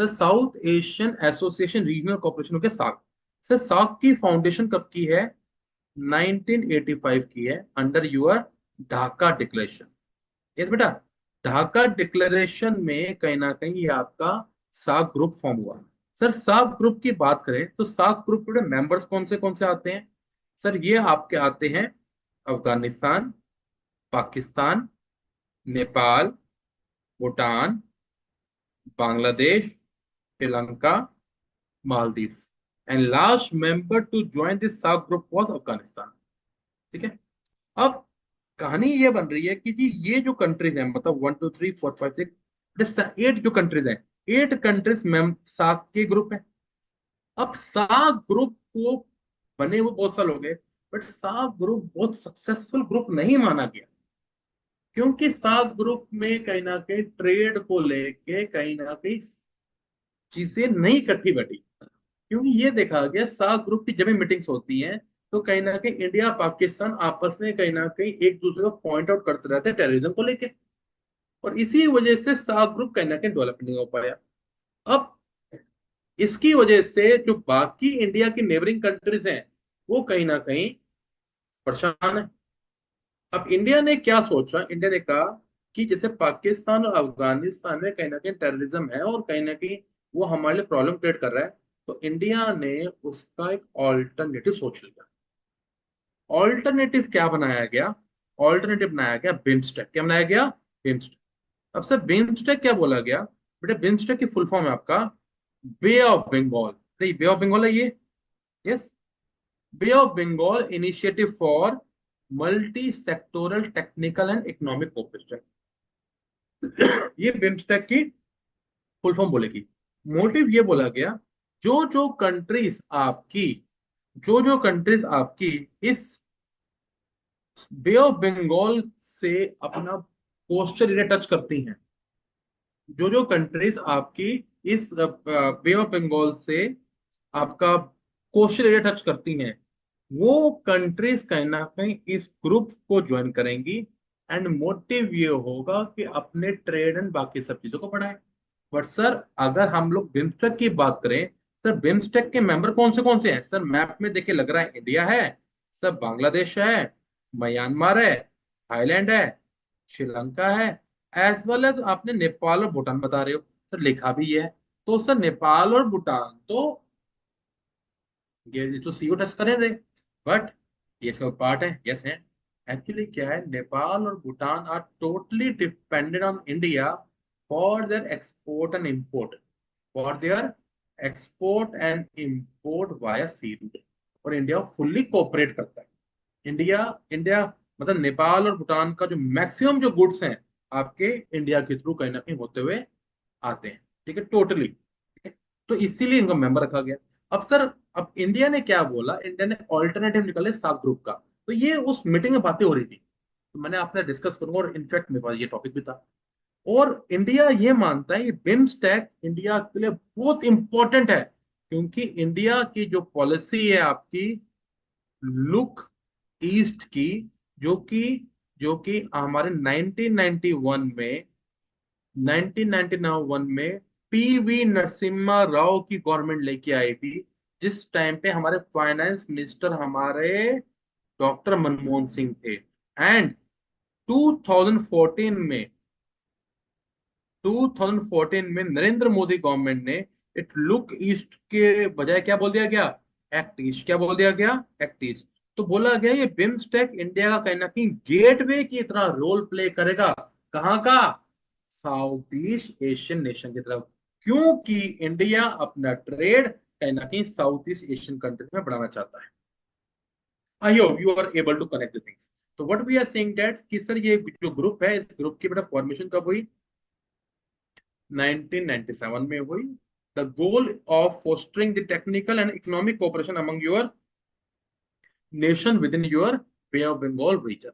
Sir south Asian association regional corporation हो गया SAARC. Sir SAARC की फाउंडेशन कब की है? 1985 की है, under your Dhaka declaration. Yes बेटा, ढाका डिक्लेरेशन में कहीं ना कहीं ये आपका सार्क ग्रुप फॉर्म हुआ। सर सार्क ग्रुप की बात करें तो सार्क ग्रुप के मेंबर्स कौन से आते हैं? सर ये आपके आते हैं Afghanistan, Pakistan, Nepal, Bhutan, Bangladesh, Sri Lanka, Maldives. And last member to join this SAARC group was Afghanistan. ठीक है। अब कहानी ये बन रही है कि जी ये जो कंट्रीज हैं, मतलब 1 2 3 4 5 6, 8 जो कंट्रीज हैं, 8 कंट्रीज में सार्क के ग्रुप है। अब सार्क ग्रुप को बने हुए बहुत साल हो गए, बट सार्क ग्रुप बहुत सक्सेसफुल ग्रुप नहीं माना गया, क्योंकि सार्क ग्रुप में कहीं ना कहीं ट्रेड को लेके कहीं ना कहीं चीजें नहीं इकट्ठी बैठी। क्योंकि ये देखा गया सार्क ग्रुप की जब भी मीटिंग्स होती हैं तो कहीं ना कहीं इंडिया पाकिस्तान आपस में कहीं ना कहीं एक दूसरे को पॉइंट आउट करते रहते हैं टेररिज्म को लेके, और इसी वजह से सार्क ग्रुप कहीं ना कहीं डेवलप नहीं हो पाया। अब इसकी वजह से जो बाकी इंडिया की नेबरिंग कंट्रीज हैं वो कहीं ना कहीं परेशान है। अब इंडिया ने क्या सोचा, इंडिया ने कहा कि जैसे पाकिस्तान और अफगानिस्तान में कहीं ना कहीं टेररिज्म है और कहीं ना कहीं वो हमारे लिए प्रॉब्लम क्रिएट कर रहा है, तो इंडिया ने उसका एक ऑल्टरनेटिव सोच लिया। ऑल्टरनेटिव क्या बनाया गया? ऑल्टरनेटिव बनाया गया बिम्स्टेक। क्या बनाया गया? बिम्स्टेक। अब सर बिम्स्टेक क्या बोला गया? बेटा बिम्स्टेक की फुल फॉर्म है आपका बे ऑफ बंगाल। नहीं, बे ऑफ बंगाल है ये। Yes, bay of Bengal initiative for multi sectoral technical and economic cooperation. ये बिम्स्टेक की फुल फॉर्म बोलेगी। मोटिव ये बोला गया, जो जो कंट्रीज आपकी जो कंट्रीज आपकी इस बे ऑफ बंगाल से अपना कोस्टल एरिया टच करती हैं, जो जो कंट्रीज आपकी इस बे ऑफ बंगाल से आपका कोस्टल एरिया टच करती हैं, वो कंट्रीज कहीं ना कहीं इस ग्रुप को ज्वाइन करेंगी। एंड मोटिव ये होगा कि अपने ट्रेड एंड बाकी सब चीजों को बढ़ाएं। बट सर अगर हम लोग बिम्स्टेक की बात करें, सर बिम्स्टेक के मेंबर कौन से हैं? सर मैप में देखे लग रहा है इंडिया है, सर बांग्लादेश है, म्यांमार है, थाईलैंड है, श्रीलंका है, एज वेल एज आपने नेपाल और भूटान बता रहे हो। सर लिखा भी है, तो सर नेपाल और भूटान तो ये तो सीओ टच करें रहे, बट ये इसका पार्ट है। यस है। एक्चुअली क्या है, नेपाल और Bhutan are totally dependent on India for their export and import, for their export and import via sea route. और इंडिया फुल्ली कोऑपरेट करता है। इंडिया इंडिया मतलब नेपाल और भूटान का जो मैक्सिमम जो गुड्स हैं आपके इंडिया के थ्रू कहीं ना कहीं होते हुए आते हैं। ठीक है, टोटली। ठीक है, तो इसीलिए इनका मेंबर रखा गया। अब सर, अब इंडिया ने क्या बोला, इंडिया ने ऑल्टरनेटिव निकाले सार्क ग्रुप का। तो ये उस मीटिंग में बातें हो रही थी, तो मैंने आपसे डिस्कस करूंगा, और इनफैक्ट मेरे पास ये टॉपिक भी था। और इंडिया ये मानता है ये बिम्स्टेक इंडिया के लिए बहुत इंपॉर्टेंट है, क्योंकि इंडिया की जो पॉलिसी है आपकी लुक ईस्ट की, जो कि हमारे 1991 में पीवी नरसिम्हा राव की गवर्नमेंट लेके आई थी, जिस टाइम पे हमारे फाइनेंस मिनिस्टर हमारे डॉक्टर मनमोहन सिंह थे। एंड 2014 में 2014 में नरेंद्र मोदी गवर्नमेंट ने इट लुक ईस्ट के बजाय क्या बोल दिया गया? Act east. क्या बोल दिया गया? Act east. तो बोला गया ये बिम्स्टेक इंडिया का कहीं ना कहीं गेटवे की तरह रोल प्ले करेगा। कहाँ का? साउथ ईस्ट एशियन नेशन की तरफ। क्योंकि इंडिया अपना ट्रेड कहीं ना कहीं साउथ ईस्ट एशियन कंट्री में बढ़ाना चाहता है। I hope you are able to connect the things. तो what we are saying that कि सर ये जो ग्रुप है, इस ग्रुप की बेटा फॉर्मेशन कब हुई? 1997 में हुई। The goal of fostering the technical and economic cooperation among your nation within your bay of Bengal reason.